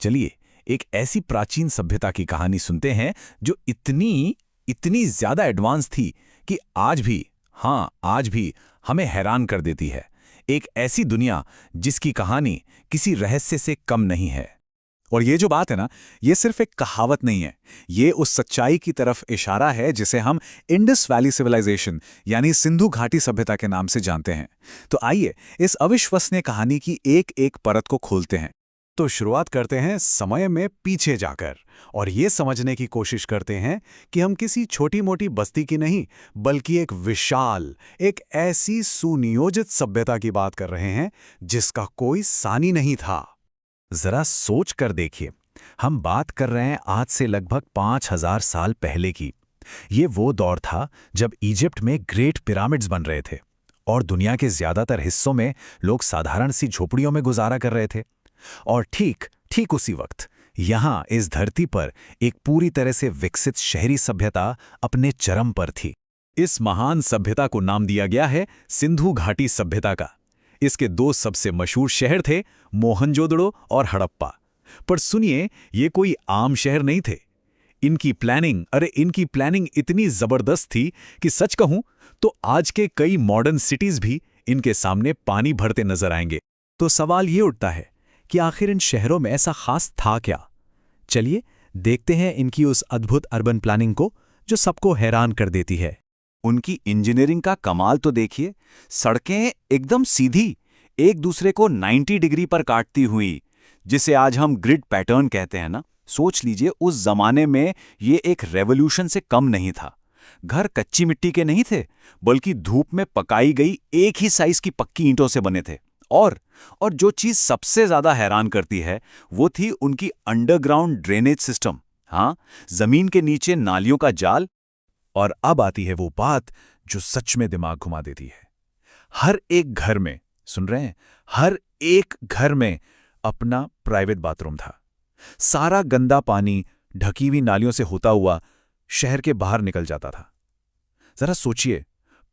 चलिए एक ऐसी प्राचीन सभ्यता की कहानी सुनते हैं जो इतनी इतनी ज्यादा एडवांस थी कि आज भी, हाँ आज भी हमें हैरान कर देती है। एक ऐसी दुनिया जिसकी कहानी किसी रहस्य से कम नहीं है। और ये जो बात है ना, ये सिर्फ एक कहावत नहीं है, ये उस सच्चाई की तरफ इशारा है जिसे हम इंडस वैली सिविलाइजेशन यानी सिंधु घाटी सभ्यता के नाम से जानते हैं। तो आइए इस अविश्वसनीय कहानी की एक एक परत को खोलते हैं। तो शुरुआत करते हैं समय में पीछे जाकर और ये समझने की कोशिश करते हैं कि हम किसी छोटी मोटी बस्ती की नहीं, बल्कि एक विशाल, एक ऐसी सुनियोजित सभ्यता की बात कर रहे हैं जिसका कोई सानी नहीं था। जरा सोच कर देखिए, हम बात कर रहे हैं आज से लगभग 5000 साल पहले की। ये वो दौर था जब इजिप्ट में ग्रेट पिरामिड्स बन रहे थे और दुनिया के ज्यादातर हिस्सों में लोग साधारण सी झोपड़ियों में गुजारा कर रहे थे। और ठीक ठीक उसी वक्त यहां इस धरती पर एक पूरी तरह से विकसित शहरी सभ्यता अपने चरम पर थी। इस महान सभ्यता को नाम दिया गया है सिंधु घाटी सभ्यता का। इसके दो सबसे मशहूर शहर थे, मोहनजोदड़ो और हड़प्पा। पर सुनिए, ये कोई आम शहर नहीं थे। इनकी प्लानिंग इतनी जबरदस्त थी कि सच कहूं तो आज के कई मॉडर्न सिटीज भी इनके सामने पानी भरते नजर आएंगे। तो सवाल ये उठता है कि आखिर इन शहरों में ऐसा खास था क्या? चलिए देखते हैं इनकी उस अद्भुत अर्बन प्लानिंग को जो सबको हैरान कर देती है। उनकी इंजीनियरिंग का कमाल तो देखिए, सड़कें एकदम सीधी, एक दूसरे को 90 डिग्री पर काटती हुई, जिसे आज हम ग्रिड पैटर्न कहते हैं ना। सोच लीजिए उस जमाने में ये एक रेवोल्यूशन से कम नहीं था। घर कच्ची मिट्टी के नहीं थे, बल्कि धूप में पकाई गई एक ही साइज की पक्की ईंटों से बने थे। और जो चीज सबसे ज्यादा हैरान करती है वो थी उनकी अंडरग्राउंड ड्रेनेज सिस्टम। हाँ, जमीन के नीचे नालियों का जाल। और अब आती है वो बात जो सच में दिमाग घुमा देती है। हर एक घर में, सुन रहे हैं, हर एक घर में अपना प्राइवेट बाथरूम था। सारा गंदा पानी ढकी हुई नालियों से होता हुआ शहर के बाहर निकल जाता था। जरा सोचिए,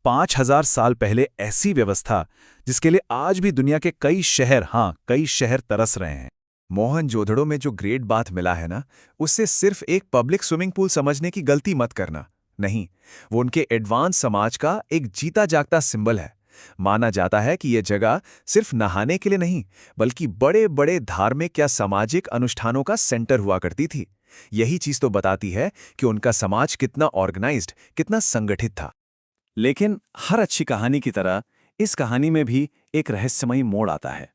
5000 साल पहले ऐसी व्यवस्था जिसके लिए आज भी दुनिया के कई शहर तरस रहे हैं। मोहनजोदड़ो में जो ग्रेट बाथ मिला है ना, उससे सिर्फ एक पब्लिक स्विमिंग पूल समझने की गलती मत करना। नहीं, वो उनके एडवांस समाज का एक जीता जागता सिंबल है। माना जाता है कि यह जगह सिर्फ नहाने के लिए नहीं, बल्कि बड़े बड़े धार्मिक या सामाजिक अनुष्ठानों का सेंटर हुआ करती थी। यही चीज तो बताती है कि उनका समाज कितना ऑर्गेनाइज्ड, कितना संगठित था। लेकिन हर अच्छी कहानी की तरह इस कहानी में भी एक रहस्यमयी मोड़ आता है।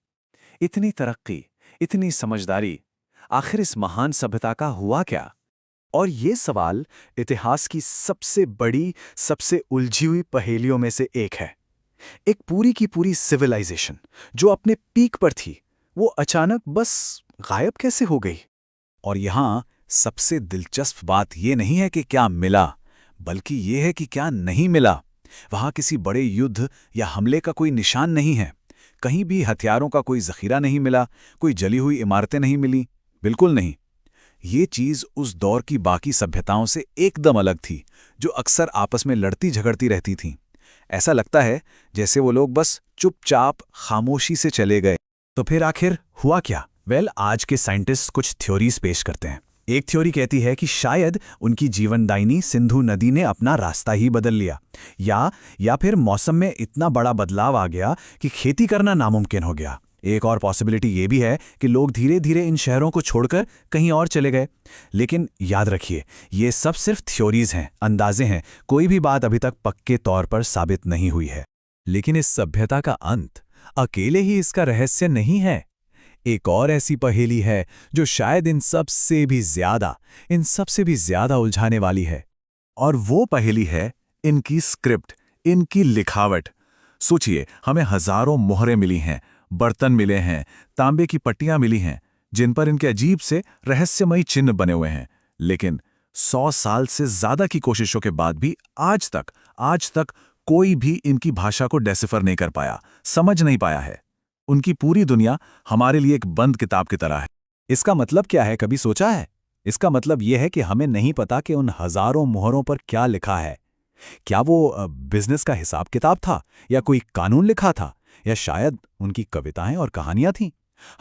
इतनी तरक्की, इतनी समझदारी, आखिर इस महान सभ्यता का हुआ क्या? और ये सवाल इतिहास की सबसे बड़ी, सबसे उलझी हुई पहेलियों में से एक है। एक पूरी की पूरी सिविलाइजेशन जो अपने पीक पर थी, वो अचानक बस गायब कैसे हो गई? और यहां सबसे दिलचस्प बात यह नहीं है कि क्या मिला, बल्कि यह है कि क्या नहीं मिला। वहां किसी बड़े युद्ध या हमले का कोई निशान नहीं है। कहीं भी हथियारों का कोई जखीरा नहीं मिला, कोई जली हुई इमारतें नहीं मिली, बिल्कुल नहीं। ये चीज उस दौर की बाकी सभ्यताओं से एकदम अलग थी, जो अक्सर आपस में लड़ती झगड़ती रहती थीं। ऐसा लगता है जैसे वो लोग बस चुपचाप खामोशी से चले गए। तो फिर आखिर हुआ क्या? आज के साइंटिस्ट कुछ थ्योरीज पेश करते हैं। एक थ्योरी कहती है कि शायद उनकी जीवनदायिनी सिंधु नदी ने अपना रास्ता ही बदल लिया, या फिर मौसम में इतना बड़ा बदलाव आ गया कि खेती करना नामुमकिन हो गया। एक और पॉसिबिलिटी ये भी है कि लोग धीरे धीरे इन शहरों को छोड़कर कहीं और चले गए। लेकिन याद रखिए, ये सब सिर्फ थ्योरीज हैं, अंदाजे हैं। कोई भी बात अभी तक पक्के तौर पर साबित नहीं हुई है। लेकिन इस सभ्यता का अंत अकेले ही इसका रहस्य नहीं है। एक और ऐसी पहेली है जो शायद इन सब से भी ज्यादा उलझाने वाली है। और वो पहेली है इनकी स्क्रिप्ट, इनकी लिखावट। सोचिए, हमें हजारों मोहरें मिली हैं, बर्तन मिले हैं, तांबे की पट्टियां मिली हैं, जिन पर इनके अजीब से रहस्यमयी चिन्ह बने हुए हैं। लेकिन 100 साल से ज्यादा की कोशिशों के बाद भी आज तक कोई भी इनकी भाषा को डेसिफर नहीं कर पाया, समझ नहीं पाया है। उनकी पूरी दुनिया हमारे लिए एक बंद किताब की तरह है। इसका मतलब क्या है, कभी सोचा है? इसका मतलब यह है कि हमें नहीं पता कि उन हजारों मोहरों पर क्या लिखा है। क्या वो बिजनेस का हिसाब किताब था, या कोई कानून लिखा था, या शायद उनकी कविताएं और कहानियां थीं?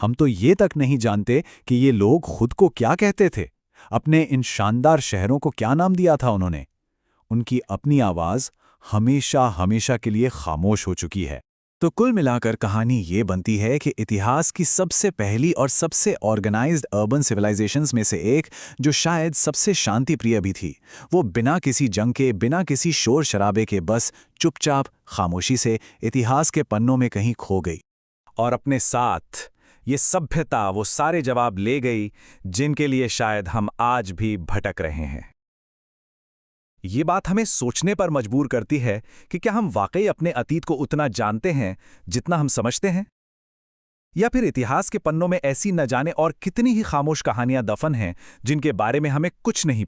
हम तो ये तक नहीं जानते कि ये लोग खुद को क्या कहते थे, अपने इन शानदार शहरों को क्या नाम दिया था उन्होंने। उनकी अपनी आवाज़ हमेशा हमेशा के लिए खामोश हो चुकी है। तो कुल मिलाकर कहानी ये बनती है कि इतिहास की सबसे पहली और सबसे ऑर्गेनाइज्ड अर्बन सिविलाइजेशंस में से एक, जो शायद सबसे शांतिप्रिय भी थी, वो बिना किसी जंग के, बिना किसी शोर शराबे के बस चुपचाप खामोशी से इतिहास के पन्नों में कहीं खो गई। और अपने साथ ये सभ्यता वो सारे जवाब ले गई जिनके लिए शायद हम आज भी भटक रहे हैं। ये बात हमें सोचने पर मजबूर करती है कि क्या हम वाकई अपने अतीत को उतना जानते हैं जितना हम समझते हैं, या फिर इतिहास के पन्नों में ऐसी न जाने और कितनी ही खामोश कहानियां दफन हैं जिनके बारे में हमें कुछ नहीं